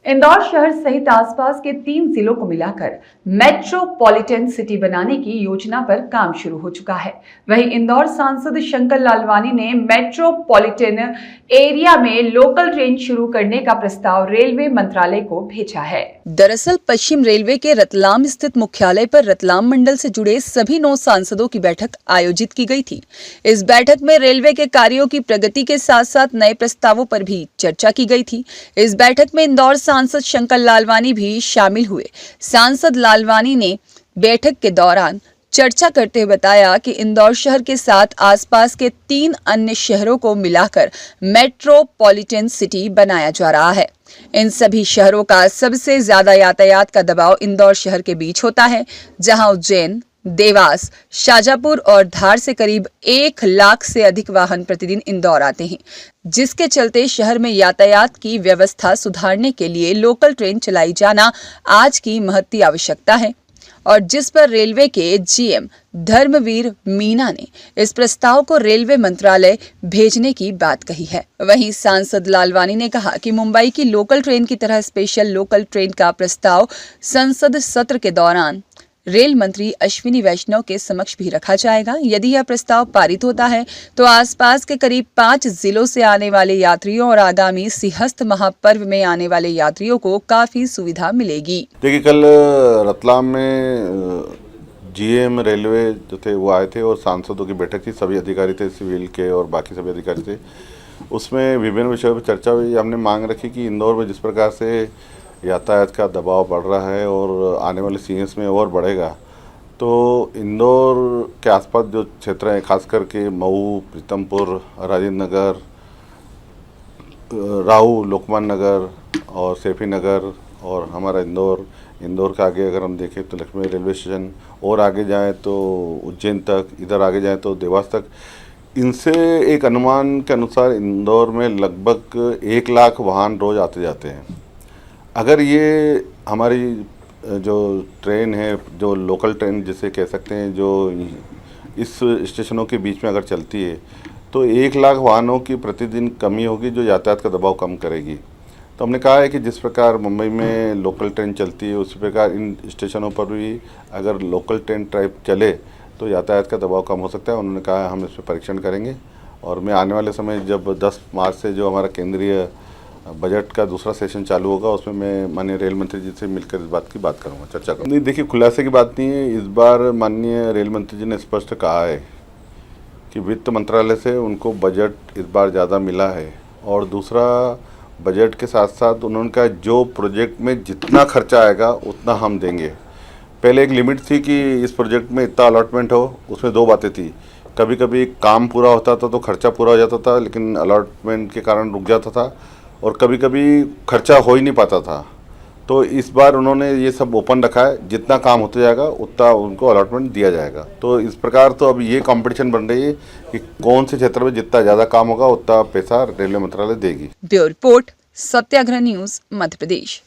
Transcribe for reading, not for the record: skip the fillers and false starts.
इंदौर शहर सहित आसपास के 3 जिलों को मिलाकर मेट्रोपॉलिटन सिटी बनाने की योजना पर काम शुरू हो चुका है। वहीं इंदौर सांसद शंकर लालवानी ने मेट्रोपॉलिटन एरिया में लोकल ट्रेन शुरू करने का प्रस्ताव रेलवे मंत्रालय को भेजा है। दरअसल पश्चिम रेलवे के रतलाम स्थित मुख्यालय पर रतलाम मंडल से जुड़े सभी 9 सांसदों की बैठक आयोजित की गई थी। इस बैठक में रेलवे के कार्यों की प्रगति के साथ साथ नए प्रस्तावों पर भी चर्चा की गई थी। इस बैठक में इंदौर सांसद शंकर लालवानी भी शामिल हुए। सांसद लालवानी ने बैठक के दौरान चर्चा करते हुए बताया कि इंदौर शहर के साथ आसपास के 3 अन्य शहरों को मिलाकर मेट्रोपॉलिटन सिटी बनाया जा रहा है। इन सभी शहरों का सबसे ज्यादा यातायात का दबाव इंदौर शहर के बीच होता है, जहां उज्जैन, देवास, शाजापुर और धार से करीब 1 लाख से अधिक वाहन प्रतिदिन इंदौर आते हैं, जिसके चलते शहर में यातायात की व्यवस्था सुधारने के लिए लोकल ट्रेन चलाई जाना आज की महत्ती आवश्यकता है, और जिस पर रेलवे के जीएम धर्मवीर मीना ने इस प्रस्ताव को रेलवे मंत्रालय भेजने की बात कही है। वहीं सांसद लालवानी ने कहा कि मुंबई की लोकल ट्रेन की तरह स्पेशल लोकल ट्रेन का प्रस्ताव संसद सत्र के दौरान रेल मंत्री अश्विनी वैष्णव के समक्ष भी रखा जाएगा। यदि यह प्रस्ताव पारित होता है तो आसपास के करीब 5 जिलों से आने वाले यात्रियों और आगामी सिंहस्थ महापर्व में आने वाले यात्रियों को काफी सुविधा मिलेगी। देखिए, कल रतलाम में जीएम रेलवे जो थे वो आए थे और सांसदों की बैठक थी। सभी अधिकारी थे, सिविल के और बाकी सभी अधिकारी थे। उसमें विभिन्न विषयों पर चर्चा हुई। हमने मांग रखी कि इंदौर में जिस प्रकार से यातायात का दबाव बढ़ रहा है और आने वाले सीएस में और बढ़ेगा, तो इंदौर के आसपास जो क्षेत्र हैं, खास करके मऊ, प्रीतमपुर, राजेंद्र नगर, राहू, लोकमान नगर और सैफी नगर और हमारा इंदौर के आगे अगर हम देखें तो लक्ष्मी रेलवे स्टेशन, और आगे जाएं तो उज्जैन तक, इधर आगे जाएं तो देवास तक। इनसे एक अनुमान के अनुसार इंदौर में लगभग 1 लाख वाहन रोज आते जाते हैं। अगर ये हमारी जो ट्रेन है, जो लोकल ट्रेन जिसे कह सकते हैं, जो इस स्टेशनों के बीच में अगर चलती है तो 1 लाख वाहनों की प्रतिदिन कमी होगी, जो यातायात का दबाव कम करेगी। तो हमने कहा है कि जिस प्रकार मुंबई में लोकल ट्रेन चलती है, उसी प्रकार इन स्टेशनों पर भी अगर लोकल ट्रेन टाइप चले तो यातायात का दबाव कम हो सकता है। उन्होंने कहा हम इस पर परीक्षण करेंगे और मैं आने वाले समय जब 10 मार्च से जो हमारा केंद्रीय बजट का दूसरा सेशन चालू होगा, उसमें मैं माननीय रेल मंत्री जी से मिलकर इस बात की बात करूंगा, चर्चा करूंगा। नहीं, देखिए, खुलासे की बात नहीं है। इस बार माननीय रेल मंत्री जी ने स्पष्ट कहा है कि वित्त मंत्रालय से उनको बजट इस बार ज़्यादा मिला है, और दूसरा बजट के साथ साथ उन्होंने कहा जो प्रोजेक्ट में जितना खर्चा आएगा उतना हम देंगे। पहले एक लिमिट थी कि इस प्रोजेक्ट में इतना अलॉटमेंट हो। उसमें 2 बातें थी, कभी कभी काम पूरा होता था तो खर्चा पूरा हो जाता था, लेकिन अलॉटमेंट के कारण रुक जाता था, और कभी कभी खर्चा हो ही नहीं पाता था। तो इस बार उन्होंने ये सब ओपन रखा है, जितना काम होता जाएगा उतना उनको अलॉटमेंट दिया जाएगा। तो इस प्रकार तो अब ये कंपटीशन बन रही है कि कौन से क्षेत्र में जितना ज़्यादा काम होगा उतना पैसा रेलवे मंत्रालय देगी। ब्यूरो रिपोर्ट, सत्याग्रह न्यूज़, मध्य प्रदेश।